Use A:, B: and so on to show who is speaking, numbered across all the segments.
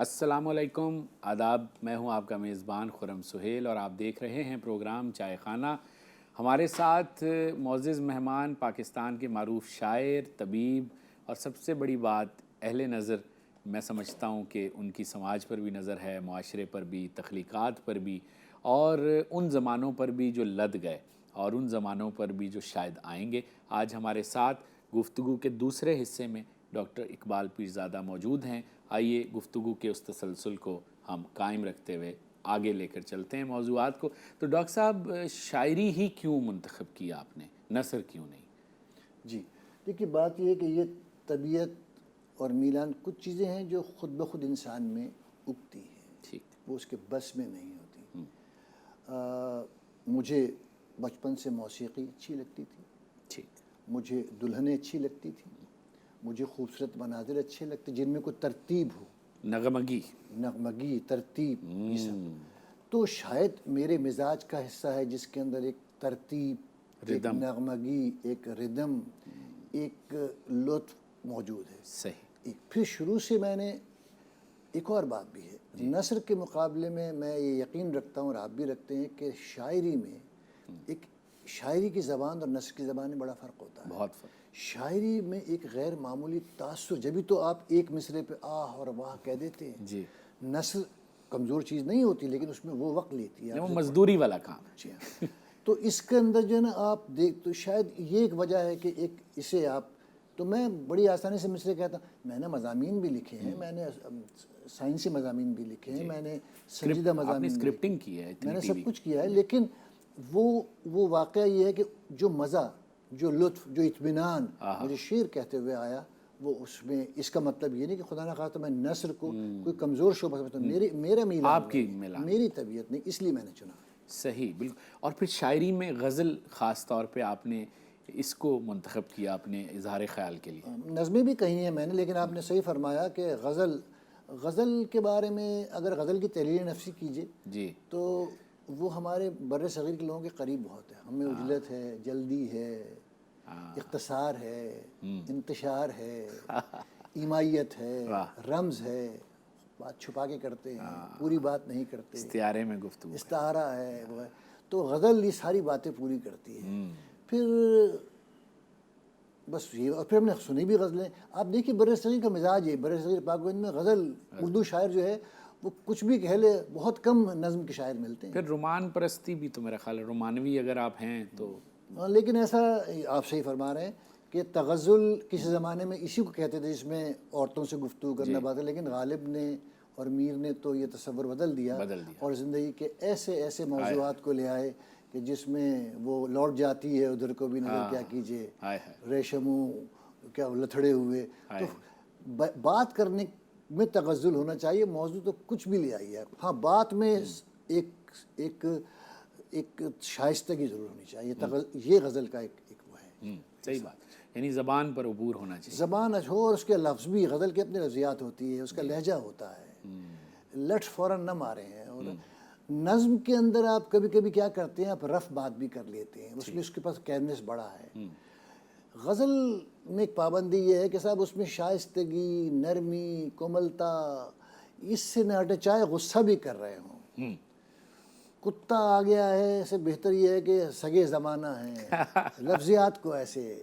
A: السلام علیکم، آداب۔ میں ہوں آپ کا میزبان خرم سہیل اور آپ دیکھ رہے ہیں پروگرام چائے خانہ۔ ہمارے ساتھ معزز مہمان پاکستان کے معروف شاعر، طبیب اور سب سے بڑی بات اہل نظر، میں سمجھتا ہوں کہ ان کی سماج پر بھی نظر ہے، معاشرے پر بھی، تخلیقات پر بھی، اور ان زمانوں پر بھی جو لد گئے اور ان زمانوں پر بھی جو شاید آئیں گے۔ آج ہمارے ساتھ گفتگو کے دوسرے حصے میں ڈاکٹر اقبال پیرزادہ موجود ہیں۔ آئیے گفتگو کے اس تسلسل کو ہم قائم رکھتے ہوئے آگے لے کر چلتے ہیں موضوعات کو۔ تو ڈاکٹر صاحب، شاعری ہی کیوں منتخب کیا آپ نے، نثر کیوں نہیں؟
B: جی دیکھیے، بات یہ ہے کہ یہ طبیعت اور میلان کچھ چیزیں ہیں جو خود بخود انسان میں اگتی ہیں،
A: ٹھیک،
B: وہ اس کے بس میں نہیں ہوتی۔ مجھے بچپن سے موسیقی اچھی لگتی تھی،
A: ٹھیک،
B: مجھے دلہنیں اچھی لگتی تھیں، مجھے خوبصورت مناظر اچھے لگتے جن میں کوئی ترتیب ہو، نغمگی، ترتیب، یہ سب۔ تو شاید میرے مزاج کا حصہ ہے جس کے اندر ایک ترتیب، ایک نغمگی، ایک ردم، ایک لطف موجود ہے۔
A: صحیح۔
B: پھر شروع سے میں نے ایک اور بات بھی ہے، نثر کے مقابلے میں یہ یقین رکھتا ہوں اور آپ بھی رکھتے ہیں کہ شاعری میں ایک شاعری کی زبان اور نثر کی زبان میں بڑا فرق ہوتا ہے۔
A: بہت فرق۔
B: شاعری میں ایک غیر معمولی تاثر، جبھی تو آپ ایک مصرے پہ آہ اور واہ کہہ دیتے ہیں۔
A: جی،
B: نثر کمزور چیز نہیں ہوتی لیکن اس میں وہ وقت لیتی ہے،
A: وہ مزدوری والا کام ہے۔
B: جی ہاں۔ تو اس کے اندر جو ہے نا آپ دیکھ، تو شاید یہ ایک وجہ ہے کہ ایک اسے آپ، تو میں بڑی آسانی سے مصرے کہتا ہوں۔ میں نے مضامین بھی لکھے ہیں، میں نے سائنسی مضامین بھی لکھے ہیں، میں نے سنجیدہ مضامین بھی
A: اسکرپٹنگ کی ہے،
B: میں نے سب کچھ کیا ہے، لیکن وہ واقعہ یہ ہے کہ جو مزہ، جو لطف، جو اطمینان مجھے شعر کہتے ہوئے آیا، وہ اس میں، اس کا مطلب یہ نہیں کہ خدا نہ خواستہ میں نثر کو کوئی کمزور شعبہ سمجھتا ہوں، میرا میلان
A: آپ کی میلان،
B: میری طبیعت نہیں، اس لیے میں نے چنا۔
A: صحیح، بالکل۔ اور پھر شاعری میں غزل خاص طور پہ آپ نے اس کو منتخب کیا اپنے اظہار خیال کے لیے۔
B: نظمیں بھی کہی ہیں میں نے، لیکن آپ نے صحیح فرمایا کہ غزل کے بارے میں اگر غزل کی تحلیل نفسی کیجیے
A: جی،
B: تو وہ ہمارے بر صغیر کے لوگوں کے قریب بہت ہے۔ ہمیں عجلت ہے، جلدی ہے، اختصار ہے، انتشار ہے، ایمائیت ہے، رمز ہے، بات چھپا کے کرتے ہیں، پوری بات نہیں کرتے،
A: استعارے میں گفتگو،
B: استعارہ ہے وہ ہے۔ تو غزل یہ ساری باتیں پوری کرتی ہے۔ پھر بس یہ، اور پھر ہم نے سنی بھی غزلیں۔ آپ دیکھیے بر صغیر کا مزاج ہے، بر صغیر پاک و ہند میں غزل، اردو شاعر جو ہے وہ کچھ بھی کہہ لے، بہت کم نظم کے شاعر ملتے ہیں۔
A: پھر رومان پرستی بھی تو میرا خیال ہے، رومانوی اگر آپ ہیں تو،
B: لیکن ایسا آپ صحیح فرما رہے ہیں کہ تغزل کسی زمانے میں اسی کو کہتے تھے جس میں عورتوں سے گفتگو کرنا بات ہے، لیکن غالب نے اور میر نے تو یہ تصور بدل دیا اور زندگی کے ایسے ایسے موضوعات کو لے آئے کہ جس میں وہ لوٹ جاتی ہے ادھر کو بھی نظر کیا کیجئے، ریشموں کیا لتھڑے ہوئے۔ تو بات کرنے میں تغزل ہونا چاہیے، موضوع تو کچھ بھی لے آئیے آپ، ہاں بات میں ایک شائستگی ضرور ہونی چاہیے۔ یہ غزل کا ایک وہ ہے۔
A: صحیح بات، یعنی زبان پر عبور ہونا چاہیے،
B: زبان ہو، اور اس کے لفظ بھی، غزل کے اپنے لفظیات ہوتی ہے، اس کا لہجہ ہوتا ہے، لٹ فوراً نہ مارے ہیں۔ اور نظم کے اندر آپ کبھی کبھی کیا کرتے ہیں، آپ رف بات بھی کر لیتے ہیں، اس میں اس کے پاس کینوس بڑا ہے۔ غزل میں ایک پابندی یہ ہے کہ صاحب اس میں شائستگی، نرمی، کوملتا، اس سے نہ ہٹے، چاہے غصہ بھی کر رہے ہوں۔ کتا آ گیا ہے، اس سے بہتر یہ ہے کہ سگے زمانہ ہیں، لفظیات کو ایسے،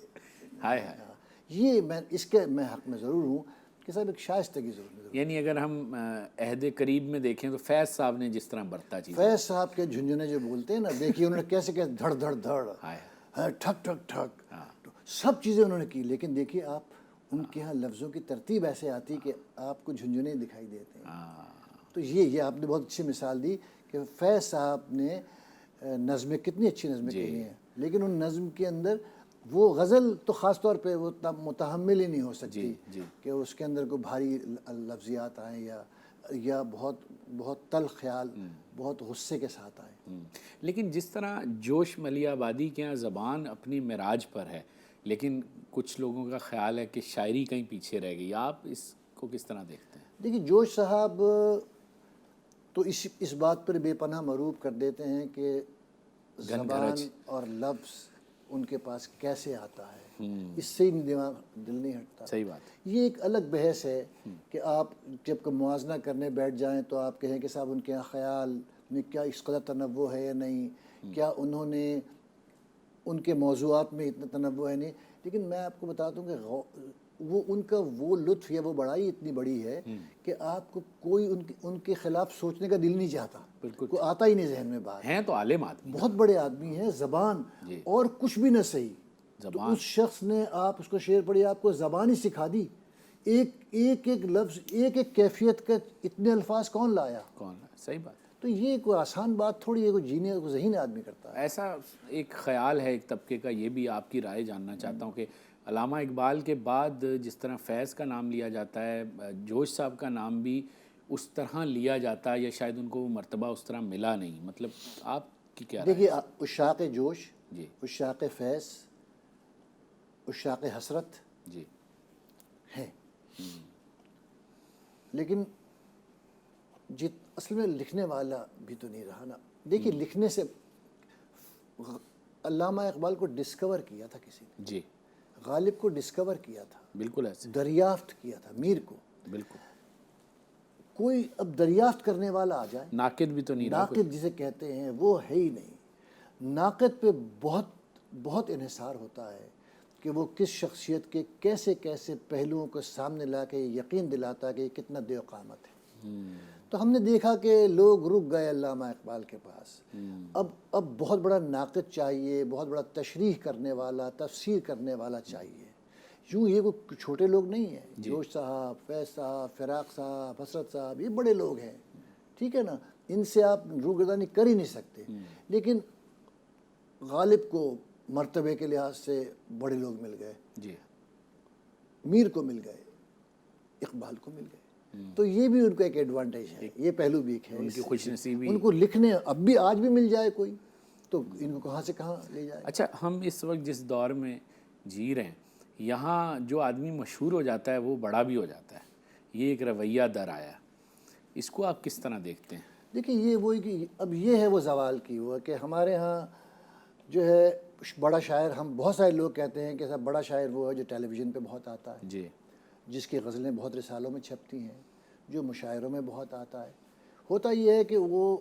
B: یہ اس کے میں حق میں ضرور ہوں کہ صاحب ایک شائستگی ضرور۔
A: یعنی اگر ہم عہد قریب میں دیکھیں تو فیض صاحب نے جس طرح برتا چیز،
B: فیض صاحب کے جھنجھنے جو بولتے ہیں نا، دیکھیے انہوں نے کیسے کیسے دھڑ دھڑ دھڑ، ٹھک ٹھک ٹھک، سب چیزیں انہوں نے کی، لیکن دیکھیے آپ ان کے ہاں لفظوں کی ترتیب ایسے آتی کہ آپ کو جھنجھنے دکھائی دیتے ہیں۔ تو یہ آپ نے بہت اچھی مثال دی کہ فیض صاحب نے نظمیں، کتنی اچھی نظمیں کہی ہیں، لیکن ان نظم کے اندر وہ غزل تو خاص طور پہ وہ متحمل ہی نہیں ہو سکتی کہ اس کے اندر کوئی بھاری لفظیات آئیں یا بہت تلخ خیال، بہت غصے کے ساتھ آئیں۔
A: لیکن جس طرح جوش ملیح آبادی کے یہاں زبان اپنی معراج پر ہے، لیکن کچھ لوگوں کا خیال ہے کہ شاعری کہیں پیچھے رہ گئی، آپ اس کو کس طرح دیکھتے ہیں؟
B: دیکھیے جوش صاحب تو اس بات پر بے پناہ مغروب کر دیتے ہیں کہ زبان اور لفظ ان کے پاس کیسے آتا ہے، اس سے ہی دل نہیں ہٹتا.
A: صحیح بات.
B: یہ ایک الگ بحث ہے کہ آپ جب موازنہ کرنے بیٹھ جائیں تو آپ کہیں کہ صاحب ان کے یہاں خیال میں کیا اس قدر تنوع ہے یا نہیں, کیا انہوں نے ان کے موضوعات میں اتنا تنوع ہے نہیں. لیکن میں آپ کو بتا دوں کہ وہ ان کا وہ لطف یا وہ بڑائی اتنی بڑی ہے کہ آپ کو کوئی ان کے خلاف سوچنے کا دل نہیں چاہتا.
A: بالکل.
B: کوئی آتا ہی نہیں ذہن میں بات.
A: ہیں تو عالم آدمی,
B: بہت بڑے آدمی ہیں, زبان اور کچھ بھی نہ صحیح. تو اس شخص نے, آپ اس کو شعر پڑھی, آپ کو زبان ہی سکھا دی. ایک لفظ, ایک کیفیت کا اتنے الفاظ کون لایا؟
A: صحیح بات.
B: تو یہ کوئی آسان بات تھوڑی ہے, کوئی جینے کو ذہین آدمی کرتا ہے.
A: ایسا ایک خیال ہے ایک طبقے کا, یہ بھی آپ کی رائے جاننا چاہتا ہوں کہ علامہ اقبال کے بعد جس طرح فیض کا نام لیا جاتا ہے, جوش صاحب کا نام بھی اس طرح لیا جاتا ہے, یا شاید ان کو وہ مرتبہ اس طرح ملا نہیں. مطلب آپ کی کیا رائے؟
B: دیکھیے, عشاق جوش,
A: جی,
B: عشاق فیض, عشاق حسرت
A: جی
B: ہیں, لیکن اصل میں لکھنے والا بھی تو نہیں رہا نا. دیکھیے, لکھنے سے علامہ اقبال کو ڈسکور کیا تھا کسی نے.
A: جی,
B: غالب کو ڈسکور کیا تھا,
A: بالکل ایسے,
B: دریافت کیا تھا میر کو.
A: بالکل.
B: کوئی اب دریافت کرنے والا آ جائے,
A: ناقد بھی تو نہیں رہا.
B: ناقد جسے کہتے ہیں وہ ہے ہی نہیں. ناقد پہ بہت انحصار ہوتا ہے کہ وہ کس شخصیت کے کیسے کیسے پہلوؤں کو سامنے لا کے یقین دلاتا ہے کہ یہ کتنا دیو قامت ہے. تو ہم نے دیکھا کہ لوگ رک گئے علامہ اقبال کے پاس. اب بہت بڑا ناقد چاہیے, بہت بڑا تشریح کرنے والا, تفسیر کرنے والا چاہیے. یوں یہ کوئی چھوٹے لوگ نہیں ہیں. جوش صاحب, فیض صاحب, فراق صاحب, حسرت صاحب, یہ بڑے لوگ ہیں, ٹھیک ہے نا, ان سے آپ روگردانی کر ہی نہیں سکتے. لیکن غالب کو مرتبے کے لحاظ سے بڑے لوگ مل گئے,
A: جی,
B: میر کو مل گئے, اقبال کو مل گئے. تو یہ بھی ان کا ایک ایڈوانٹیج ہے, یہ پہلو بھی ایک ہے.
A: ان کی خوش نصیبی.
B: ان کو لکھنے اب بھی آج بھی مل جائے کوئی تو ان کو کہاں سے کہاں لے جائے.
A: اچھا, ہم اس وقت جس دور میں جی رہے ہیں, یہاں جو آدمی مشہور ہو جاتا ہے وہ بڑا بھی ہو جاتا ہے. یہ ایک رویہ در آیا, اس کو آپ کس طرح دیکھتے ہیں؟
B: دیکھیں, یہ وہی کہ اب یہ ہے وہ زوال کی ہوا کہ ہمارے ہاں جو ہے بڑا شاعر, ہم بہت سارے لوگ کہتے ہیں کہ صاحب بڑا شاعر وہ ہے جو ٹیلی ویژن پہ بہت آتا ہے,
A: جی,
B: جس کی غزلیں بہت رسالوں میں چھپتی ہیں, جو مشاعروں میں بہت آتا ہے. ہوتا یہ ہے کہ وہ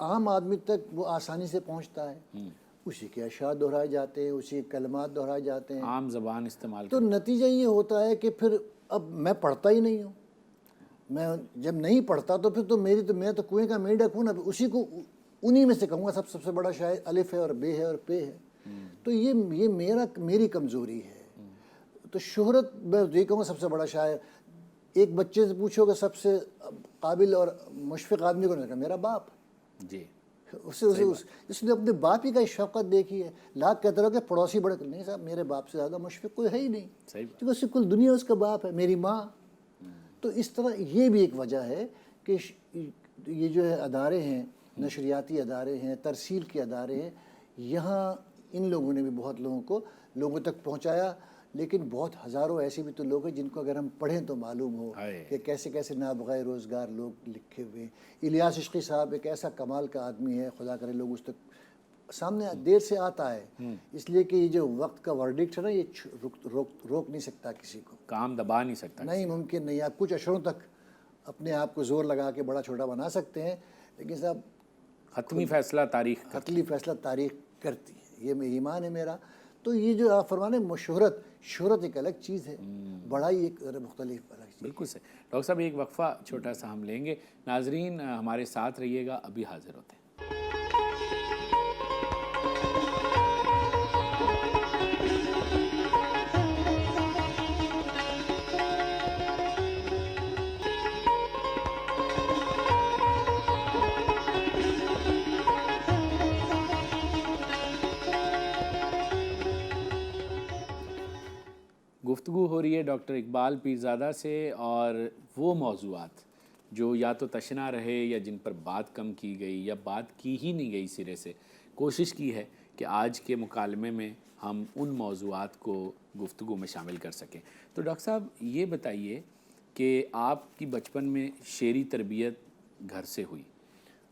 B: عام آدمی تک وہ آسانی سے پہنچتا ہے, اسی کے اشعار دہرائے جاتے ہیں, اسی کے کلمات دہرائے جاتے ہیں,
A: عام زبان استعمال.
B: تو نتیجہ یہ ہوتا ہے کہ پھر اب میں پڑھتا ہی نہیں ہوں. میں جب نہیں پڑھتا تو پھر تو میں تو کنویں کا میڈک ہوں نا, اسی کو انہی میں سے کہوں گا سب سے بڑا شاعر الف ہے اور بے ہے اور پے ہے. تو یہ میری کمزوری ہے. تو شہرت میں یہ کہوں گا سب سے بڑا شاعر, ایک بچے سے پوچھو کہ سب سے قابل اور مشفق آدمی کو, کہا میرا باپ.
A: جی,
B: اس نے اپنے باپ ہی کا شفقت دیکھی ہے. لاکھ کہتے رہو کہ پڑوسی بڑے, نہیں صاحب میرے باپ سے زیادہ مشفق کوئی ہے ہی نہیں, کیونکہ اس کی کل دنیا اس کا باپ ہے, میری ماں. تو اس طرح یہ بھی ایک وجہ ہے کہ یہ جو ہے ادارے ہیں, نشریاتی ادارے ہیں, ترسیل کے ادارے ہیں, یہاں ان لوگوں نے بھی بہت لوگوں تک پہنچایا. لیکن بہت ہزاروں ایسے بھی تو لوگ ہیں جن کو اگر ہم پڑھیں تو معلوم ہو کہ کیسے کیسے نابغہ روزگار لوگ لکھے ہوئے. الیاس عشقی صاحب ایک ایسا کمال کا آدمی ہے, خدا کرے لوگ اس تک سامنے دیر سے آتا ہے, اس لیے کہ یہ جو وقت کا ورڈکٹ ہے نا, یہ روک نہیں سکتا کسی کو,
A: کام دبا نہیں سکتا,
B: نہیں ممکن نہیں. آپ کچھ اشروں تک اپنے آپ کو زور لگا کے بڑا چھوٹا بنا سکتے ہیں, لیکن صاحب
A: حتمی فیصلہ تاریخ
B: کرتی ہے, یہ ایمان ہے میرا. تو یہ جو آپ فرمانے شہرت ایک الگ چیز ہے, بڑائی ایک مختلف الگ چیز.
A: بالکل صحیح. ڈاکٹر صاحب ایک وقفہ چھوٹا سا ہم لیں گے. ناظرین ہمارے ساتھ رہیے گا, ابھی حاضر ہوتے ہیں. گفتگو ہو رہی ہے ڈاکٹر اقبال پیرزادہ سے, اور وہ موضوعات جو یا تو تشنا رہے یا جن پر بات کم کی گئی یا بات کی ہی نہیں گئی سرے سے. کوشش کی ہے کہ آج کے مکالمے میں ہم ان موضوعات کو گفتگو میں شامل کر سکیں. تو ڈاکٹر صاحب یہ بتائیے کہ آپ کی بچپن میں شعری تربیت گھر سے ہوئی؟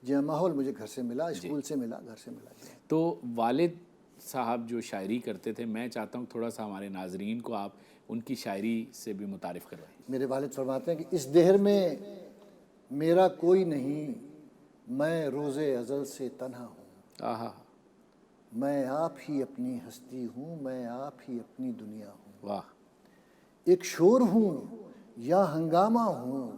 B: جی, ماحول مجھے گھر سے ملا, اسکول سے ملا, گھر سے ملا.
A: تو والد صاحب جو شاعری کرتے تھے، میں چاہتا ہوں تھوڑا سا ہمارے ناظرین کو آپ ان کی شاعری سے بھی متعارف کروائیں۔
B: میرے والد فرماتے ہیں کہ اس دہر میں میرا کوئی نہیں، میں روز ازل سے تنہا ہوں،
A: آہا،
B: میں آپ ہی اپنی ہستی ہوں، میں آپ ہی اپنی دنیا ہوں،
A: واہ،
B: ایک شور ہوں یا ہنگامہ ہوں،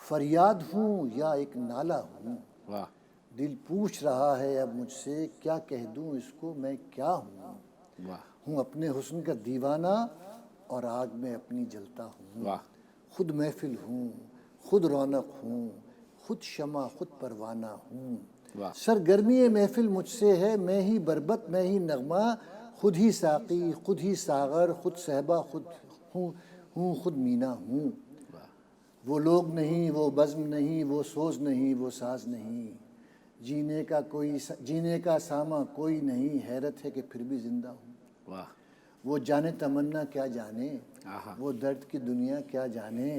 B: فریاد ہوں یا ایک نالہ ہوں،
A: واہ،
B: دل پوچھ رہا ہے اب مجھ سے کیا کہہ دوں اس کو میں کیا ہوں،
A: واہ،
B: ہوں اپنے حسن کا دیوانہ اور آگ میں اپنی جلتا ہوں،
A: واہ،
B: خود محفل ہوں، خود رونق ہوں، خود شمع خود پروانہ ہوں،
A: واہ،
B: سرگرمی محفل مجھ سے ہے، میں ہی بربط میں ہی نغمہ، خود ہی ساقی خود ہی ساغر، خود صہبا خود ہوں خود مینا ہوں، وہ لوگ نہیں وہ بزم نہیں وہ سوز نہیں وہ ساز نہیں، جینے کا ساما کوئی نہیں، حیرت ہے کہ پھر بھی زندہ ہوں،
A: واہ،
B: وہ جانے تمنا کیا جانے،
A: آہا،
B: وہ درد کی دنیا کیا جانے،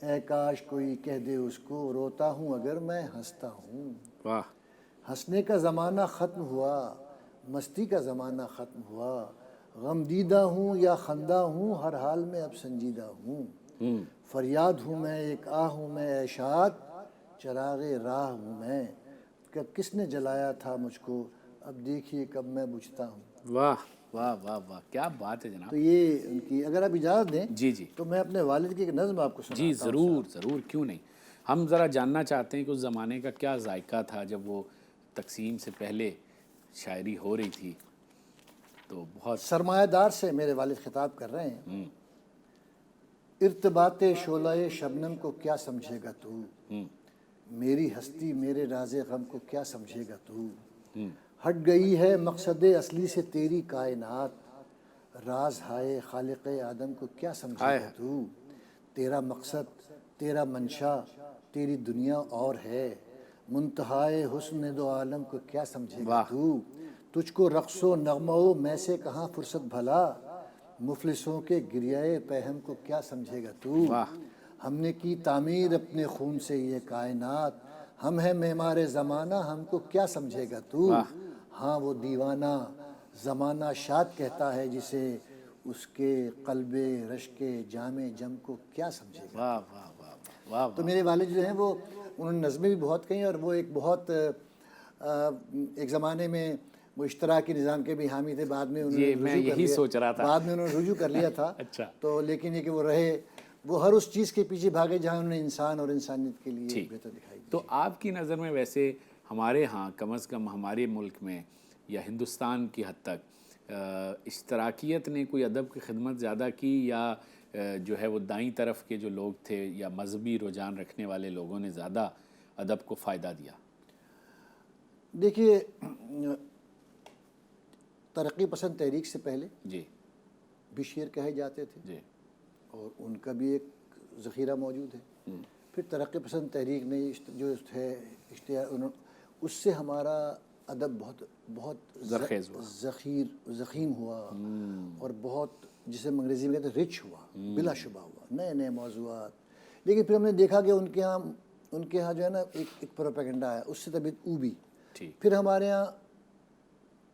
B: اے کاش کوئی کہہ دے اس کو روتا ہوں اگر میں ہنستا ہوں،
A: واہ،
B: ہنسنے کا زمانہ ختم ہوا، مستی کا زمانہ ختم ہوا، غم دیدہ ہوں یا خندہ ہوں، ہر حال میں اب سنجیدہ ہوں، فریاد ہوں میں ایک آہ ہوں میں اے شاد، چراغ راہ ہوں میں، کہ کس نے جلایا تھا مجھ کو، اب دیکھیے کب میں بجھتا ہوں۔
A: واہ، واہ، واہ، واہ، کیا بات ہے
B: تو
A: جناب!
B: یہ ان کی، اگر آپ اجازت دیں
A: جی جی
B: تو میں اپنے والد کی ایک نظم آپ کو
A: جی،
B: سناتا ہوں
A: ضرور
B: صاحب۔
A: ضرور، کیوں نہیں۔ ہم ذرا جاننا چاہتے ہیں کہ اس زمانے کا کیا ذائقہ تھا جب وہ تقسیم سے پہلے شاعری ہو رہی تھی، تو بہت
B: سرمایہ دار سے میرے والد خطاب کر رہے ہیں، ارتباط شعلہ شبنم کو کیا سمجھے گا تو، میری ہستی میرے راز غم کو کیا سمجھے گا تو، ہٹ گئی ہے مقصد اصلی سے تیری کائنات، راز ہائے خالق آدم کو کیا سمجھے
A: آئے
B: گا تو، تیرا مقصد تیرا منشا تیری دنیا اور ہے، منتہائے حسن دو عالم کو کیا سمجھے گا
A: واہ،
B: تو، تجھ کو رقص و نغمہ میں سے کہاں فرصت بھلا، مفلسوں کے گریہ پہم کو کیا سمجھے گا تو،
A: واہ،
B: ہم نے کی تعمیر اپنے خون سے یہ کائنات، ہم ہیں معمار زمانہ ہم کو کیا سمجھے گا تو،
A: واہ،
B: ہاں وہ دیوانہ زمانہ شاد کہتا ہے جسے، اس کے قلب رشک جام جم کو کیا سمجھے گا۔
A: واہ، واہ، واہ، واہ،
B: تو
A: واہ،
B: میرے والد جو ہیں وہ انہوں نے نظمیں بھی بہت کہیں، اور وہ ایک بہت ایک زمانے میں وہ اشتراکی نظام کے بھی حامی تھے، بعد میں انہوں نے
A: یہ میں
B: رجوع کر
A: یہی
B: لیا،
A: سوچ رہا تھا۔
B: بعد میں انہوں نے رجوع کر لیا تھا،
A: اچھا،
B: تو لیکن یہ کہ وہ رہے، وہ ہر اس چیز کے پیچھے بھاگے جہاں انہوں نے انسان اور انسانیت کے لیے
A: ٹھیک۔
B: بہتر دکھائی دی۔
A: تو آپ کی نظر میں ویسے ہمارے ہاں کم از کم ہمارے ملک میں یا ہندوستان کی حد تک اشتراکیت نے کوئی ادب کی خدمت زیادہ کی، یا جو ہے وہ دائیں طرف کے جو لوگ تھے یا مذہبی رجحان رکھنے والے لوگوں نے زیادہ ادب کو فائدہ دیا؟
B: دیکھیے، ترقی پسند تحریک سے پہلے
A: جی
B: بھی شعر کہے جاتے تھے،
A: جی،
B: اور ان کا بھی ایک ذخیرہ موجود ہے، پھر ترقی پسند تحریک نے جو ہے اشتہار، اس سے ہمارا ادب بہت بہت
A: زرخیز ہوا،
B: زخیم ہوا، اور بہت جسے انگریزی میں کہتے ہیں رچ ہوا، بلا شبہ ہوا، نئے نئے موضوعات، لیکن پھر ہم نے دیکھا کہ ان کے ہاں جو ہے نا ایک پروپیگنڈا ہے، اس سے طبیعت اوبی،
A: ٹھیک،
B: پھر ہمارے ہاں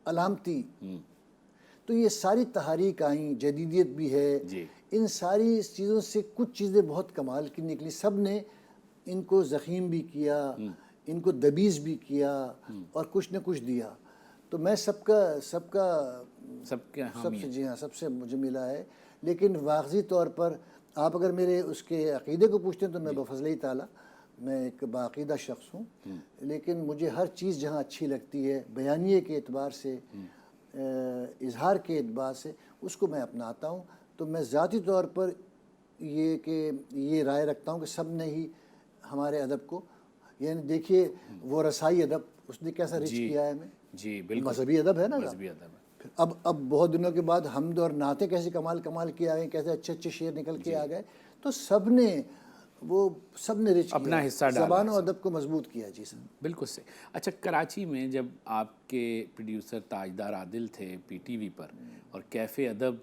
B: علامتی، تو یہ ساری تحاریک آئیں، جدیدیت بھی ہے،
A: جی،
B: ان ساری چیزوں سے کچھ چیزیں بہت کمال کی نکلی، سب نے ان کو زخیم بھی کیا، ان کو دبیز بھی کیا، اور کچھ نہ کچھ دیا، تو میں سب سے جی ہاں سب سے مجھے ملا ہے، لیکن واضح طور پر آپ اگر میرے اس کے عقیدے کو پوچھتے ہیں تو میں بفضلِ تعالیٰ میں ایک باعقیدہ شخص ہوں، لیکن مجھے ہر چیز جہاں اچھی لگتی ہے بیانیے کے اعتبار سے، اظہار کے اعتبار سے، اس کو میں اپناتا ہوں، تو میں ذاتی طور پر یہ رائے رکھتا ہوں کہ سب نے ہی ہمارے ادب کو، یعنی دیکھیے وہ رسائی ادب اس نے کیسا رچ کیا ہے ہمیں،
A: جی بالکل،
B: مذہبی ادب ہے نا،
A: مذہبی ادب ہے،
B: پھر اب بہت دنوں کے بعد حمد اور نعتیں کیسے کمال کیے آ گئے، کیسے اچھے اچھے شعر نکل کے آ گئے، تو سب نے رچ
A: اپنا
B: کیا،
A: حصہ ڈالا،
B: زبان و ادب کو مضبوط کیا۔ جی سر،
A: بالکل سے۔ اچھا، کراچی میں جب آپ کے پروڈیوسر تاجدار عادل تھے پی ٹی وی پر، اور کیفے ادب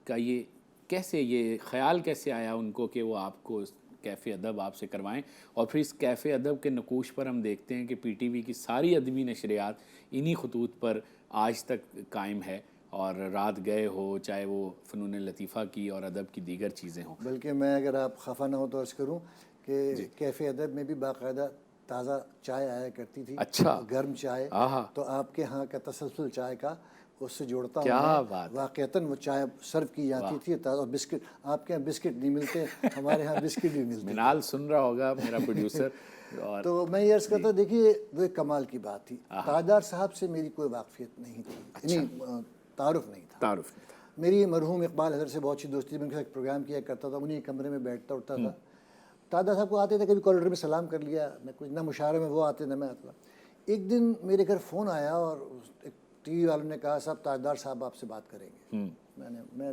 A: کا یہ خیال کیسے آیا ان کو کہ وہ آپ کو کیفے ادب آپ سے کروائیں، اور پھر اس کیفے ادب کے نقوش پر ہم دیکھتے ہیں کہ پی ٹی وی کی ساری ادبی نشریات انہی خطوط پر آج تک قائم ہے اور رات گئے ہو، چاہے وہ فنون لطیفہ کی اور ادب کی دیگر چیزیں ہوں.
B: بلکہ میں اگر آپ خفا نہ ہو تو عرض کروں کہ کیفے ادب میں بھی باقاعدہ تازہ چائے آیا کرتی تھی.
A: اچھا،
B: گرم چائے.
A: آہا،
B: تو آپ کے ہاں کا تسلسل چائے کا اس سے جوڑتا ہوں
A: کیا
B: میں.
A: بات.
B: واقعتاً وہ چائے سرو کی جاتی تھی اور بسکٹ. آپ کے یہاں بسکٹ نہیں ملتے، ہمارے ہاں بسکٹ بھی ملتے.
A: منال سن رہا ہوگا میرا پروڈیوسر. اور
B: تو میں یہ عرض کرتا، دیکھیے وہ ایک کمال کی بات تھی. تاجدار صاحب سے میری کوئی واقفیت نہیں تھی، یعنی تعارف نہیں تھا.
A: تعارف نہیں تھا.
B: میری مرحوم اقبال حضرت سے بہت اچھی دوستی، میں ان کے ساتھ پروگرام کیا کرتا تھا، انہیں کمرے میں بیٹھتا اٹھتا تھا. تاجدار صاحب کو آتے تھے، کبھی کارریڈور میں سلام کر لیا، میں کچھ نہ مشاعرے میں وہ آتے نہ میں آتا. ایک دن میرے گھر فون آیا اور ٹی وی والوں نے کہا صاحب تاجدار صاحب آپ سے بات کریں گے. میں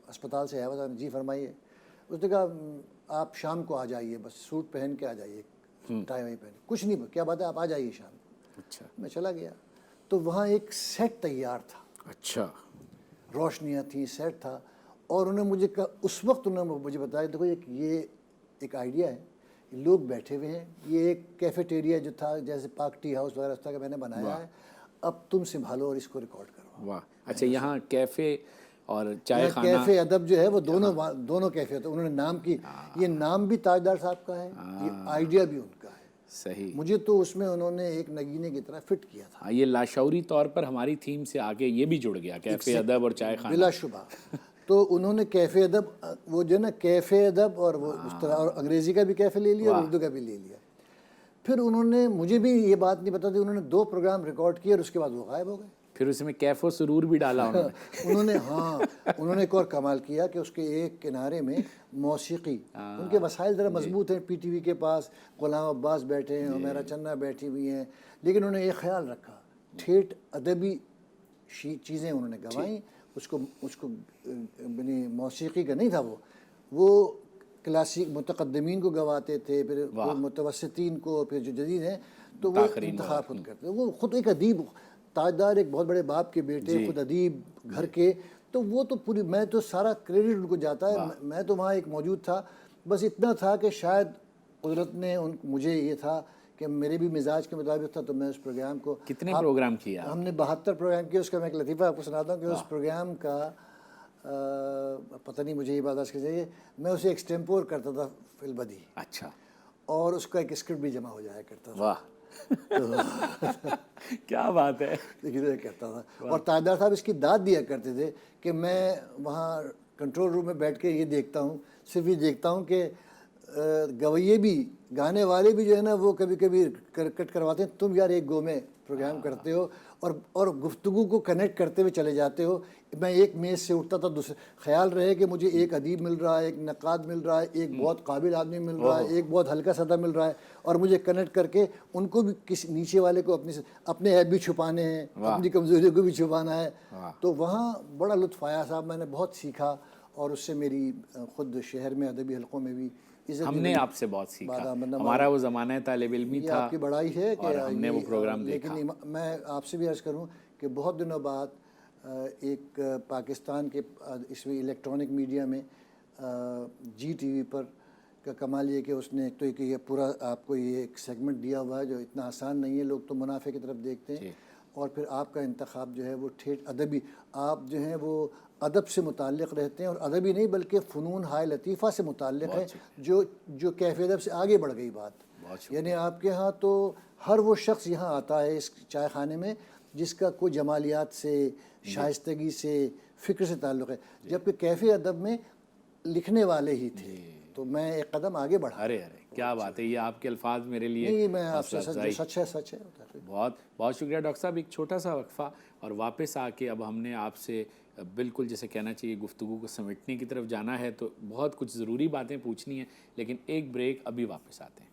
B: اسپتال سے آیا ہوا تھا. جی فرمائیے. اس نے کہا آپ شام کو آ جائیے، بس سوٹ پہن کے آ جائیے، ٹائی وائی پہن. کچھ نہیں، کیا بات ہے آپ آ جائیے شام کو.
A: اچھا.
B: میں چلا گیا تو وہاں ایک سیٹ تیار تھا.
A: اچھا.
B: روشنیاں تھیں، سیٹ تھا. اور انہوں نے مجھے کہا، اس وقت انہوں نے مجھے بتایا دیکھو یہ ایک آئیڈیا ہے، لوگ بیٹھے ہوئے ہیں، یہ ایک کیفیٹیریا جو تھا جیسے پاک ٹی ہاؤس وغیرہ اس طرح کا میں نے بنایا ہے، اب تم سنبھالو اور اس کو ریکارڈ کرو.
A: واہ. اچھا، یہاں کیفے اور چائے خانہ،
B: کیفے ادب جو ہے وہ دونوں کیفے ہوتے. انہوں نے نام کی، یہ نام بھی تاجدار صاحب کا ہے، یہ آئیڈیا بھی ان کا ہے.
A: صحیح.
B: مجھے تو اس میں انہوں نے ایک نگینے کی طرح فٹ کیا تھا.
A: یہ لاشعوری طور پر ہماری تھیم سے آگے یہ بھی جڑ گیا، کیفے ادب اور چائے خانہ.
B: بلا شبہ. تو انہوں نے کیفے ادب، وہ جو ہے نا کیفے ادب، اور وہ اس طرح، اور انگریزی کا بھی کیفے لے لیا اور اردو کا بھی لے لیا. پھر انہوں نے مجھے بھی یہ بات نہیں پتا تھی، انہوں نے 2 پروگرام ریکارڈ کیے اور اس کے بعد وہ غائب ہو گئے.
A: پھر اس میں کیف و سرور بھی ڈالا انہوں نے.
B: انہوں نے ایک اور کمال کیا کہ اس کے ایک کنارے میں موسیقی، ان کے وسائل ذرا مضبوط ہیں، پی ٹی وی کے پاس غلام عباس بیٹھے ہیں، عمیرہ چنہ بیٹھی ہوئی ہیں، لیکن انہوں نے یہ خیال رکھا ٹھیٹ ادبی چیزیں انہوں نے گوائیں. اس کو یعنی موسیقی کا نہیں تھا، وہ کلاسک متقدمین کو گواتے تھے، پھر متوسطین کو، پھر جو جدید ہیں تو وہ انتخاب خود کرتے. وہ خود ایک ادیب، تاجدار ایک بہت بڑے باپ کے بیٹے، خود ادیب گھر کے. تو وہ تو پوری، میں تو سارا کریڈٹ ان کو جاتا ہے. میں تو وہاں ایک موجود تھا، بس اتنا تھا کہ شاید قدرت نے مجھے یہ تھا کہ میرے بھی مزاج کے مطابق تھا. تو میں اس پروگرام کو،
A: کتنے پروگرام کیا
B: ہم نے 72 پروگرام کیے. اس کا میں ایک لطیفہ آپ کو سناتا ہوں کہ اس پروگرام کا پتہ نہیں مجھے یہ بات آج چاہیے، میں اسے ایکسٹیمپور کرتا تھا فی البدی.
A: اچھا.
B: اور اس کا ایک اسکرپٹ بھی جمع ہو جایا کرتا تھا.
A: واہ. کیا بات ہے.
B: لیکن کہتا تھا. اور تاجدار صاحب اس کی داد دیا کرتے تھے کہ میں وہاں کنٹرول روم میں بیٹھ کے یہ دیکھتا ہوں، صرف یہ دیکھتا ہوں کہ گویے بھی، گانے والے بھی جو ہے نا وہ کبھی کبھی کٹ کرواتے ہیں. تم یار ایک گو میں پروگرام کرتے ہو اور گفتگو کو کنیکٹ کرتے ہوئے چلے جاتے ہو. میں ایک میز سے اٹھتا تھا، دوسرے خیال رہے کہ مجھے ایک ادیب مل رہا ہے، ایک نقاد مل رہا ہے، ایک بہت قابل آدمی مل رہا ہے، ایک بہت ہلکا سادہ مل رہا ہے، اور مجھے کنیکٹ کر کے ان کو بھی، کسی نیچے والے کو اپنے عیب بھی چھپانے ہیں، اپنی کمزوریوں کو بھی چھپانا ہے. تو وہاں بڑا لطف آیا صاحب، میں نے بہت سیکھا. اور اس سے میری خود شہر میں ادبی حلقوں میں بھی
A: ہم نے آپ سے بہت سیکھا. ہمارا وہ زمانہ طالب علمی تھا،
B: آپ کی بڑائی ہے کہ
A: ہم نے وہ پروگرام دیکھا.
B: لیکن میں آپ سے بھی عرض کروں کہ بہت دنوں بعد ایک پاکستان کے اس میں الیکٹرانک میڈیا میں جی ٹی وی پر کا کمال یہ کہ اس نے تو کہ یہ پورا آپ کو یہ ایک سیگمنٹ دیا ہوا ہے جو اتنا آسان نہیں ہے. لوگ تو منافع کی طرف دیکھتے ہیں، اور پھر آپ کا انتخاب جو ہے وہ ٹھیٹ ادبی، آپ جو ہیں وہ ادب سے متعلق رہتے ہیں، اور ادبی نہیں بلکہ فنون ہائے لطیفہ سے متعلق ہے، جو کیفے ادب سے آگے بڑھ گئی بات. یعنی آپ کے ہاں تو ہر وہ شخص یہاں آتا ہے اس چائے خانے میں جس کا کوئی جمالیات سے، شائستگی سے، فکر سے تعلق ہے، جبکہ کیفے ادب میں لکھنے والے ہی تھے. تو میں ایک قدم آگے بڑھا.
A: ارے کیا بات ہے. یہ آپ کے الفاظ میرے لیے،
B: نہیں میں آپ سے سچ ہے.
A: بہت بہت شکریہ ڈاکٹر صاحب. ایک چھوٹا سا وقفہ اور واپس آ کے اب ہم نے آپ سے بالکل جیسے کہنا چاہیے گفتگو کو سمیٹنے کی طرف جانا ہے. تو بہت کچھ ضروری باتیں پوچھنی ہیں، لیکن ایک بریک، ابھی واپس آتے ہیں.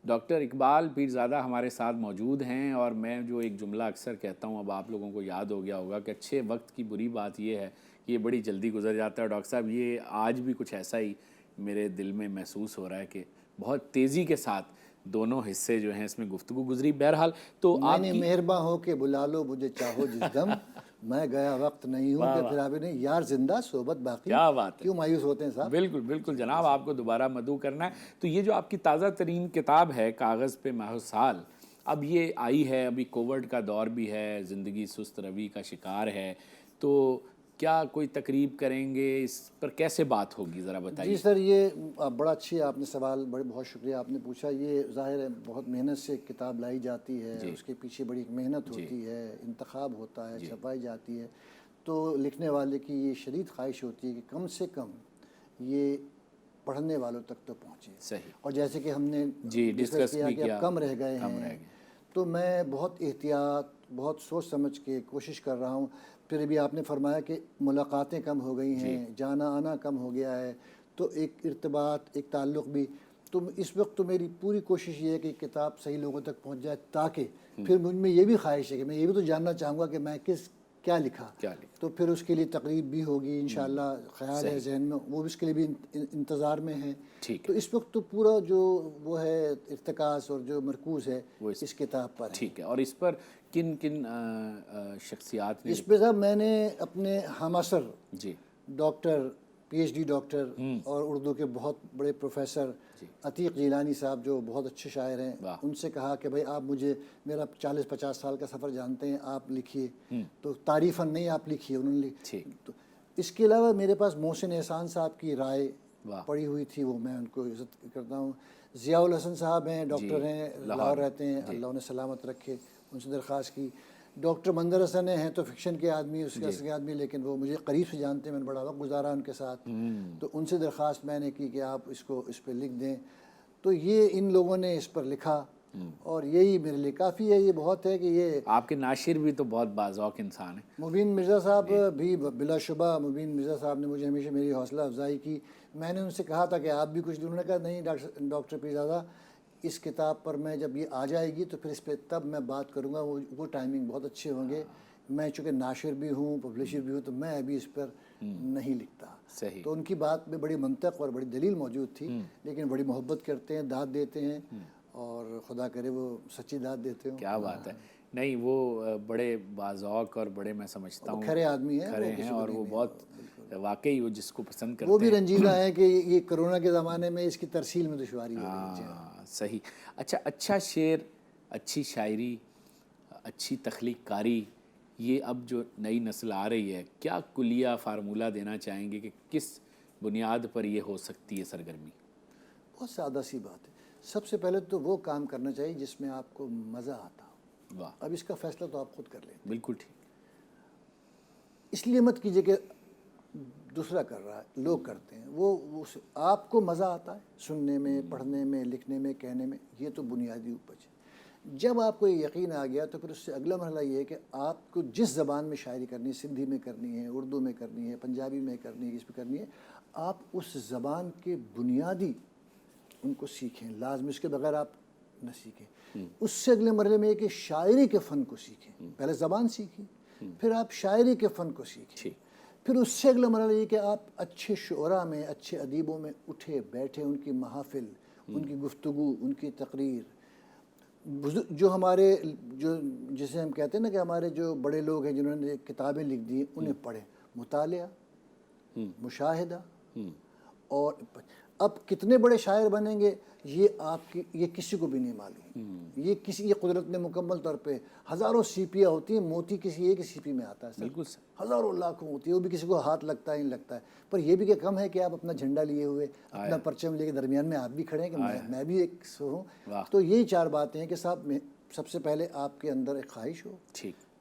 A: ڈاکٹر اقبال پیرزادہ ہمارے ساتھ موجود ہیں، اور میں جو ایک جملہ اکثر کہتا ہوں، اب آپ لوگوں کو یاد ہو گیا ہوگا کہ اچھے وقت کی بری بات یہ ہے یہ بڑی جلدی گزر جاتا ہے. ڈاکٹر صاحب یہ آج بھی کچھ ایسا ہی میرے دل میں محسوس ہو رہا ہے کہ بہت تیزی کے ساتھ دونوں حصے جو ہیں اس میں گفتگو گزری. بہرحال تو
B: میں نے مہرباں ہو کے بلا لو مجھے چاہو جس دم، میں گیا وقت نہیں ہوں کہ پھر آپ نے یار زندہ صحبت باقی.
A: کیا بات ہے،
B: کیوں مایوس ہوتے ہیں صاحب؟
A: بالکل بالکل جناب، آپ کو دوبارہ مدعو کرنا ہے. تو یہ جو آپ کی تازہ ترین کتاب ہے کاغذ پہ ماہ و سال، اب یہ آئی ہے، ابھی کووڈ کا دور بھی ہے، زندگی سست روی کا شکار ہے، تو کیا کوئی تقریب کریں گے؟ اس پر کیسے بات ہوگی ذرا بتائیے.
B: جی سر، یہ بڑا اچھی آپ نے سوال، بہت شکریہ آپ نے پوچھا. یہ ظاہر ہے بہت محنت سے کتاب لائی جاتی ہے، اس کے پیچھے بڑی محنت ہوتی ہے، انتخاب ہوتا ہے، چھپائی جاتی ہے. تو لکھنے والے کی یہ شدید خواہش ہوتی ہے کہ کم سے کم یہ پڑھنے والوں تک تو پہنچے.
A: صحیح.
B: اور جیسے کہ ہم نے
A: ڈسکس
B: کیا کہ اب کم رہ گئے ہیں، تو میں بہت احتیاط، بہت سوچ سمجھ کے کوشش کر رہا ہوں. پھر بھی آپ نے فرمایا کہ ملاقاتیں کم ہو گئی ہیں، جانا آنا کم ہو گیا ہے، تو ایک ارتباط، ایک تعلق بھی. تو اس وقت تو میری پوری کوشش یہ ہے کہ کتاب صحیح لوگوں تک پہنچ جائے، تاکہ پھر مجھ میں یہ بھی خواہش ہے کہ میں یہ بھی تو جاننا چاہوں گا کہ میں کیا لکھا. تو پھر اس کے لیے تقریب بھی ہوگی انشاءاللہ، خیال ہے ذہن میں، وہ اس کے لیے بھی انتظار میں ہیں. تو اس وقت تو پورا جو وہ ہے ارتکاز اور جو مرکوز ہے وہ اس کتاب پر ہے.
A: ٹھیک ہے. اور اس پر کن کن شخصیات نے؟
B: اس پہ صاحب میں نے اپنے ہم عصر
A: جی
B: doctor, P H D doctor اور اردو کے بہت بڑے پروفیسر عتیق جیلانی صاحب جو بہت اچھے شاعر ہیں، ان سے کہا کہ بھائی آپ مجھے، میرا 40-50 سال کا سفر جانتے ہیں، آپ لکھیے. تو تعریفاً نہیں، آپ لکھیے. انہوں نے تو اس کے علاوہ میرے پاس محسن احسان صاحب کی رائے پڑی ہوئی تھی، وہ میں ان کو عزت کرتا ہوں. ضیاء الحسن صاحب ہیں، ڈاکٹر ہیں، لاہور رہتے ہیں، اللہ انہیں سلامت رکھے، ان سے درخواست کی. ڈاکٹر منظر حسن ہیں تو فکشن کے آدمی، اس کے آدمی، لیکن وہ مجھے قریب سے جانتے ہیں، میں نے بڑا وقت گزارا ان کے ساتھ. تو ان سے درخواست میں نے کی کہ آپ اس پہ لکھ دیں. تو یہ ان لوگوں نے اس پر لکھا، اور یہی میرے لیے کافی ہے. یہ بہت ہے کہ یہ
A: آپ کے ناشر بھی تو بہت باذوق انسان ہیں.
B: مبین مرزا صاحب بھی بلا شبہ، مبین مرزا صاحب نے مجھے ہمیشہ میری حوصلہ افزائی کی. میں نے ان سے کہا تھا کہ آپ بھی کچھ، انہوں نے کہا نہیں ڈاکٹر پیرزادہ، اس کتاب پر میں جب یہ آ جائے گی تو پھر اس پہ تب میں بات کروں گا، وہ ٹائمنگ بہت اچھے ہوں گے. میں چونکہ ناشر بھی ہوں، پبلشر بھی ہوں، تو میں ابھی اس پر نہیں لکھتا. تو ان کی بات میں بڑی منطق اور بڑی دلیل موجود تھی، لیکن بڑی محبت کرتے ہیں، داد دیتے ہیں، اور خدا کرے وہ سچی داد دیتے ہوں.
A: کیا بات ہے. نہیں، وہ بڑے باذوق اور بڑے، میں سمجھتا ہوں
B: کھرے آدمی ہیں،
A: کھرے ہیں، اور وہ بہت واقعی وہ جس کو پسند کرتے ہیں.
B: وہ بھی رنجیدہ ہیں کہ یہ کرونا کے زمانے میں اس کی ترسیل میں دشواری ہو رہی ہے.
A: صحیح. اچھا شعر، اچھی شاعری، اچھی تخلیق کاری، یہ اب جو نئی نسل آ رہی ہے، کیا کلیہ فارمولہ دینا چاہیں گے کہ کس بنیاد پر یہ ہو سکتی ہے سرگرمی؟
B: بہت سادہ سی بات ہے. سب سے پہلے تو وہ کام کرنا چاہیے جس میں آپ کو مزہ آتا ہو. اب اس کا فیصلہ تو آپ خود کر لیں.
A: بالکل ٹھیک.
B: اس لیے مت کیجیے کہ دوسرا کر رہا ہے، لوگ کرتے ہیں. وہ آپ کو مزہ آتا ہے سننے میں، پڑھنے میں، لکھنے میں، کہنے میں، یہ تو بنیادی اپج ہے. جب آپ کو یہ یقین آ گیا تو پھر اس سے اگلا مرحلہ یہ ہے کہ آپ کو جس زبان میں شاعری کرنی ہے، سندھی میں کرنی ہے، اردو میں کرنی ہے، پنجابی میں کرنی ہے، اس میں کرنی ہے، آپ اس زبان کے بنیادی ان کو سیکھیں. لازم اس کے بغیر آپ نہ سیکھیں. اس سے اگلے مرحلے میں یہ کہ شاعری کے فن کو سیکھیں. پہلے زبان سیکھیں، پھر آپ شاعری کے فن کو سیکھیں. پھر اس سے اگلا مرحلہ یہ کہ آپ اچھے شعراء میں، اچھے ادیبوں میں اٹھے بیٹھے، ان کی محافل، ان کی گفتگو، ان کی تقریر. جو ہمارے جسے ہم کہتے ہیں نا کہ ہمارے جو بڑے لوگ ہیں جنہوں نے کتابیں لکھ دی، انہیں پڑھیں. مطالعہ، مشاہدہ. اور اب کتنے بڑے شاعر بنیں گے یہ کسی کو بھی نہیں معلوم. یہ قدرت نے مکمل طور پہ، ہزاروں سیپیاں ہوتی ہیں، موتی کسی ایک سیپی میں آتا ہے.
A: بالکل.
B: ہزاروں لاکھوں ہوتی ہے، وہ بھی کسی کو ہاتھ لگتا ہے نہیں لگتا ہے. پر یہ بھی کہ کم ہے کہ آپ اپنا جھنڈا لیے ہوئے، اپنا پرچم لے کے درمیان میں آپ بھی کھڑے ہیں کہ میں بھی ایک ہوں. تو یہی 4 باتیں ہیں کہ صاحب سب سے پہلے آپ کے اندر ایک خواہش ہو،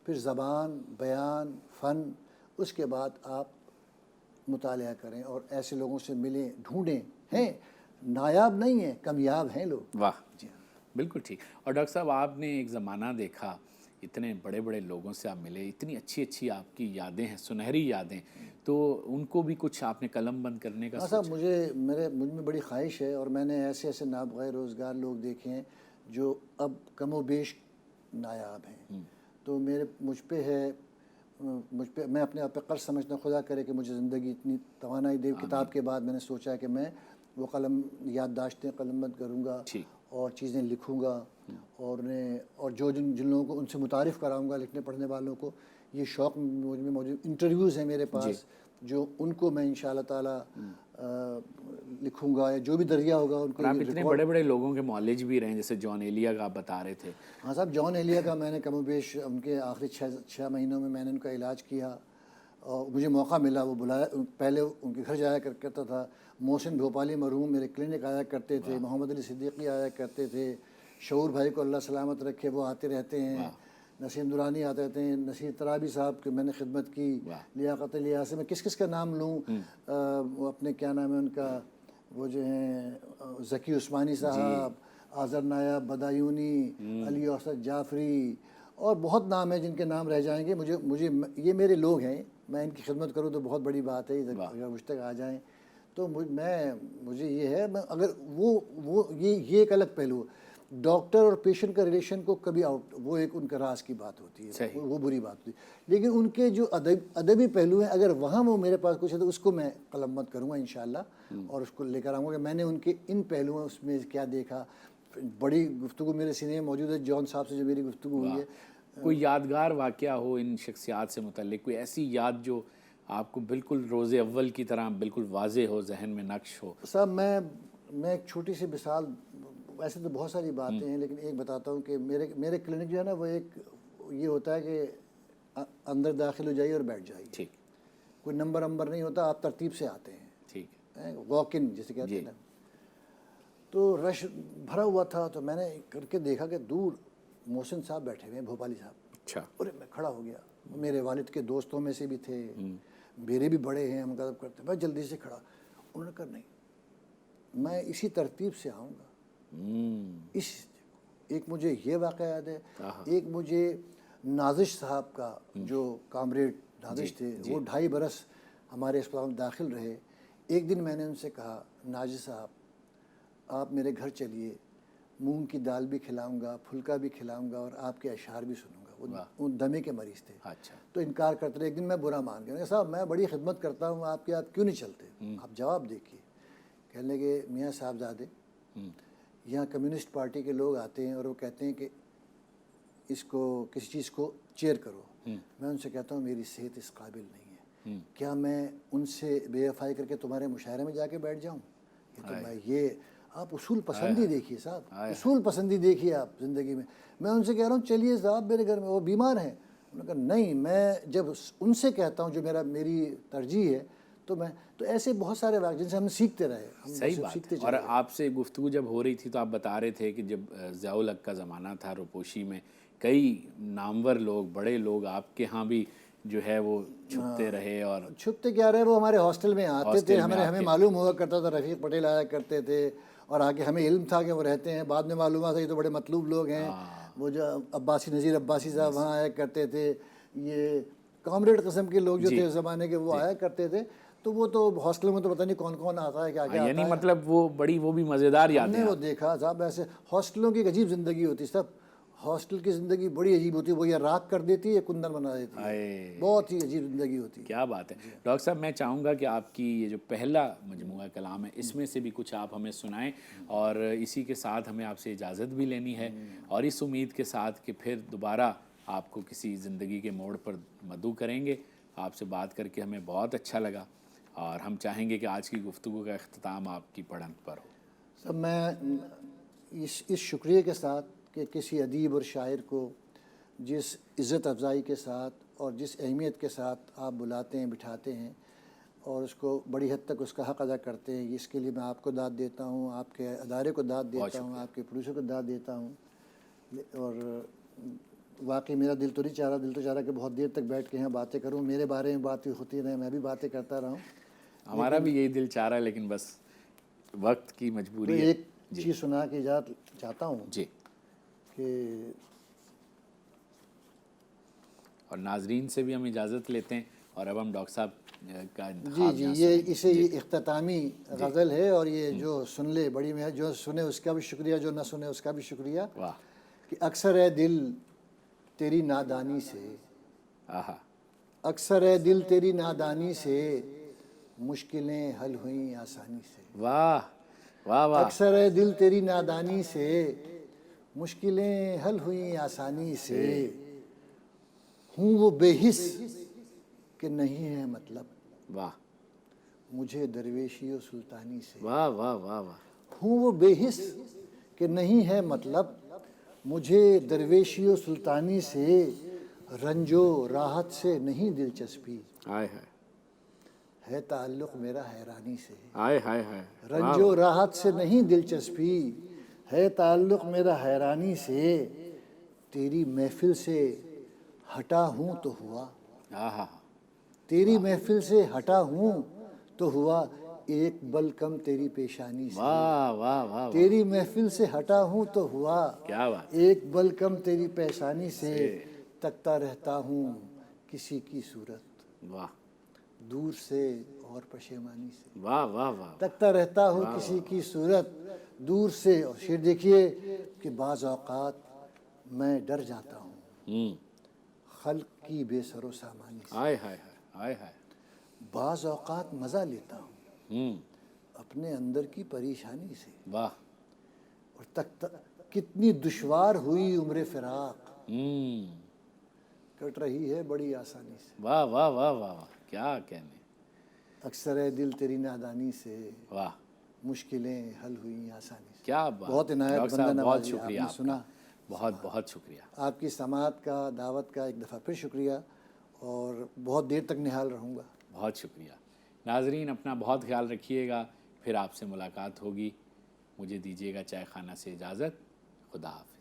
B: پھر زبان، بیان، فن، اس کے بعد آپ مطالعہ کریں اور ایسے لوگوں سے ملیں، ڈھونڈیں. ہیں نایاب نہیں ہیں، کامیاب ہیں لوگ.
A: واہ. بالکل ٹھیک. اور ڈاکٹر صاحب آپ نے ایک زمانہ دیکھا، اتنے بڑے بڑے لوگوں سے آپ ملے، اتنی اچھی اچھی آپ کی یادیں ہیں، سنہری یادیں، تو ان کو بھی کچھ آپ نے قلم بند کرنے کا
B: صاحب مجھ میں بڑی خواہش ہے، اور میں نے ایسے نابغہ روزگار لوگ دیکھے ہیں جو اب کم و بیش نایاب ہیں. تو مجھ پہ ہے مجھ پہ، میں اپنے آپ پہ قرض سمجھتا ہوں، خدا کرے کہ مجھے زندگی اتنی توانائی دے. کتاب کے بعد میں نے سوچا کہ میں وہ قلم یادداشتیں قلم بند کروں گا اور چیزیں لکھوں گا اور جو جن لوگوں کو ان سے متعارف کراؤں گا لکھنے پڑھنے والوں کو. یہ شوق مجھ میں موجود. انٹرویوز ہیں میرے پاس جو ان کو میں انشاءاللہ تعالیٰ لکھوں گا، یا جو بھی درجہ ہوگا ان کو.
A: آپ اتنے بڑے بڑے لوگوں کے معالج بھی رہے ہیں، جیسے جان ایلیا کا آپ بتا رہے تھے.
B: ہاں صاحب، جان ایلیا کا میں نے کم و بیش ان کے آخری 6 مہینوں میں نے ان کا علاج کیا، اور مجھے موقع ملا. وہ بلایا، پہلے ان کے گھر جایا کرتا تھا. محسن بھوپالی مرحوم میرے کلینک آیا کرتے تھے. محمد علی صدیقی آیا کرتے تھے. شعور بھائی کو اللہ سلامت رکھے، وہ آتے رہتے ہیں. نسیم درانی آتے رہتے ہیں. نصیر ترابی صاحب کی میں نے خدمت کی. لیاقت علی سے میں کس کا نام لوں؟ وہ اپنے کیا نام ہے ان کا، وہ جو ہیں ذکی عثمانی صاحب، آذر نایاب بدایونی، علی اوسط جعفری، اور بہت نام ہیں جن کے نام رہ جائیں گے. مجھے یہ میرے لوگ ہیں، میں ان کی خدمت کروں تو بہت بڑی بات ہے. اگر مجھ تک آ جائیں تو مجھے یہ ہے، میں اگر یہ ایک الگ پہلو. ڈاکٹر اور پیشنٹ کا ریلیشن کو کبھی وہ ایک ان کا راز کی بات ہوتی ہے، وہ بری بات ہوتی ہے. لیکن ان کے جو ادبی پہلو ہیں، اگر وہاں وہ میرے پاس کچھ ہے تو اس کو میں قلم بند کروں گا انشاءاللہ، اور اس کو لے کر آؤں گا کہ میں نے ان کے ان پہلوؤں اس میں کیا دیکھا. بڑی گفتگو میرے سینے میں موجود ہے. جان صاحب سے جو میری گفتگو ہوئی ہے.
A: کوئی یادگار واقعہ ہو ان شخصیات سے متعلق، کوئی ایسی یاد جو آپ کو بالکل روز اول کی طرح بالکل واضح ہو، ذہن میں نقش ہو؟
B: صاحب میں ایک چھوٹی سی مثال، ویسے تو بہت ساری باتیں ہیں لیکن ایک بتاتا ہوں کہ میرے کلینک جو ہے نا، وہ ایک یہ ہوتا ہے کہ اندر داخل ہو جائیے اور بیٹھ جائیے.
A: ٹھیک.
B: کوئی نمبر نہیں ہوتا، آپ ترتیب سے آتے ہیں.
A: ٹھیک.
B: واک ان جسے کہتے ہیں نا. تو رش بھرا ہوا تھا، تو میں نے کر کے دیکھا کہ دور محسن صاحب بیٹھے ہوئے ہیں، بھوپالی صاحب.
A: اچھا.
B: اور میں کھڑا ہو گیا. میرے والد کے دوستوں میں سے بھی تھے، میرے بھی بڑے ہیں، ہم مطلب کرتے. میں جلدی سے کھڑا. انہوں نے کہا نہیں، میں اسی ترتیب سے آؤں گا. ایک مجھے یہ واقعہ یاد ہے. ایک مجھے نازش صاحب کا، جو کامریڈ نازش تھے، وہ 2.5 برس ہمارے اسپتال میں داخل رہے. ایک دن میں نے ان سے کہا، نازش صاحب آپ میرے گھر چلیے، مونگ کی دال بھی کھلاؤں گا، پھلکا بھی کھلاؤں گا، اور آپ کے اشعار بھی سنوں گا. وہ دمے کے مریض تھے. تو انکار کرتے رہے. ایک دن میں برا مان گیا. صاحب میں بڑی خدمت کرتا ہوں آپ کی، آپ کیوں نہیں چلتے؟ آپ جواب دیکھیے. کہنے لگے، میاں صاحبزادے، یہاں کمیونسٹ پارٹی کے لوگ آتے ہیں اور وہ کہتے ہیں کہ اس کو کسی چیز کو چیئر کرو. میں ان سے کہتا ہوں میری صحت اس قابل نہیں ہے. کیا میں ان سے بے وفائی کر کے تمہارے مشاعرے میں جا کے بیٹھ جاؤں؟ یہ آپ اصول پسندی دیکھیے صاحب، اصول پسندی دیکھیے آپ زندگی میں. میں ان سے کہہ رہا ہوں چلیے صاحب میرے گھر میں، وہ بیمار ہیں. انہوں نے کہا نہیں، میں جب ان سے کہتا ہوں جو میری ترجیح ہے، تو ایسے بہت سارے واقع جن سے ہم سیکھتے رہے.
A: صحیح بات ہے. اور آپ سے گفتگو جب ہو رہی تھی تو آپ بتا رہے تھے کہ جب ضیاء الحق کا زمانہ تھا، روپوشی میں کئی نامور لوگ، بڑے لوگ آپ کے ہاں بھی جو ہے وہ چھپتے رہے. اور
B: چھپتے کیا رہے، وہ ہمارے ہاسٹل میں آتے تھے. ہمیں معلوم ہوا کرتا تھا، رفیق پٹیل آیا کرتے تھے، اور آگے ہمیں علم تھا کہ وہ رہتے ہیں. بعد میں معلوم ہوا تھا یہ تو بڑے مطلوب لوگ ہیں. وہ جو نذیر عباسی صاحب وہاں آیا کرتے تھے. یہ کامریڈ قسم کے لوگ جو تھے اس زمانے کے، وہ آیا کرتے تھے. تو وہ تو ہاسٹل میں تو پتہ نہیں کون کون آتا ہے، کیا کیا آتا ہے.
A: یعنی مطلب وہ بھی مزیدار یادیں ہیں.
B: وہ دیکھا صاحب، ایسے ہاسٹلوں کی ایک عجیب زندگی ہوتی ہے. سب ہاسٹل کی زندگی بڑی عجیب ہوتی ہے. وہ یا راکھ کر دیتی ہے یا کندن بنا دیتی ہے. بہت ہی عجیب زندگی ہوتی ہے.
A: کیا بات ہے. ڈاکٹر صاحب میں چاہوں گا کہ آپ کی یہ جو پہلا مجموعہ کلام ہے، اس میں سے بھی کچھ آپ ہمیں سنائیں، اور اسی کے ساتھ ہمیں آپ سے اجازت بھی لینی ہے، اور اس امید کے ساتھ کہ پھر دوبارہ آپ کو کسی زندگی کے موڑ پر مدعو کریں گے. آپ سے بات کر کے ہمیں بہت اچھا لگا، اور ہم چاہیں گے کہ آج کی گفتگو کا اختتام آپ کی پڑھنت پر ہو.
B: سب میں اس شکریہ کے ساتھ کہ کسی ادیب اور شاعر کو جس عزت افزائی کے ساتھ اور جس اہمیت کے ساتھ آپ بلاتے ہیں، بٹھاتے ہیں، اور اس کو بڑی حد تک اس کا حق ادا کرتے ہیں، اس کے لیے میں آپ کو داد دیتا ہوں، آپ کے ادارے کو داد دیتا ہوں، آپ کے پروڈیوسر کو داد دیتا ہوں. اور واقعی میرا دل تو نہیں چاہ رہا کہ بہت دیر تک بیٹھ کے یہاں باتیں کروں. میرے بارے میں باتیں ہوتی رہیں، میں بھی باتیں کرتا رہا ہوں.
A: ہمارا بھی یہی دل چاہ رہا ہے، لیکن بس وقت کی مجبوری ہے.
B: ایک چیز سنا کے اجازت چاہتا ہوں
A: جی.
B: کہ
A: اور ناظرین سے بھی ہم اجازت لیتے ہیں، اور اب ہم ڈاکٹر صاحب کا
B: انتخاب یہ اختتامی غزل ہے. اور یہ جو سن لے بڑی میں، جو سنے اس کا بھی شکریہ، جو نہ سنے اس کا بھی شکریہ. کہ اکثر ہے دل تیری نادانی سے، اکثر ہے دل تیری نادانی سے مشکلیں حل ہوئیں آسانی سے.
A: واہ واہ واہ.
B: اکثر ہے دل تیری نادانی سے مشکلیں حل ہوئیں آسانی سے. ہوں وہ بے حس کہ نہیں ہے مطلب
A: واہ
B: مجھے درویشی و سلطانی سے.
A: واہ واہ واہ واہ.
B: ہوں وہ بے حس کہ نہیں ہے مطلب مجھے درویشی و سلطانی سے. رنج و راحت سے نہیں دلچسپی
A: ہائے ہائے
B: ہے تعلق میرا حیرانی سے.
A: ہائے ہائے ہائے.
B: رنج و راحت سے نہیں دلچسپی ہے تعلق میرا حیرانی سے. تیری محفل سے ہٹا ہوں تو ہوا
A: آہا.
B: تیری محفل سے ہٹا ہوں تو ہوا ایک بل کم تیری پیشانی سے.
A: واہ واہ واہ.
B: تیری محفل سے ہٹا ہوں تو ہوا
A: کیا بات.
B: ایک بل کم تیری پیشانی سے. تکتا رہتا ہوں کسی کی صورت
A: واہ
B: دور سے اور پشیمانی سے.
A: واہ واہ واہ.
B: تکتا رہتا ہوں کسی کی صورت دور سے. اور شعر دیکھیے کہ بعض اوقات میں ڈر جاتا ہوں خلق کی بے سر و سامانی سے.
A: ہائے ہائے ہائے ہائے.
B: بعض اوقات مزہ لیتا ہوں اپنے اندر کی پریشانی سے.
A: واہ.
B: اور کتنی دشوار ہوئی عمر فراق کٹ رہی ہے بڑی آسانی سے.
A: واہ واہ واہ واہ. کیا کہنے.
B: اکثر ہے دل تیری نادانی سے
A: واہ.
B: مشکلیں حل ہوئیں آسانی سے.
A: کیا بات.
B: بہت عنایت
A: ڈاکٹر صاحب
B: بندہ
A: بہت
B: نوازی.
A: شکریہ
B: آپ نے
A: آپ
B: سنا.
A: کا. بہت بہت شکریہ.
B: آپ کی سماعت کا دعوت کا ایک دفعہ پھر شکریہ اور بہت دیر تک نہال رہوں گا.
A: بہت شکریہ. ناظرین اپنا بہت خیال رکھیے گا. پھر آپ سے ملاقات ہوگی. مجھے دیجیے گا چائے خانہ سے اجازت. خدا حافظ.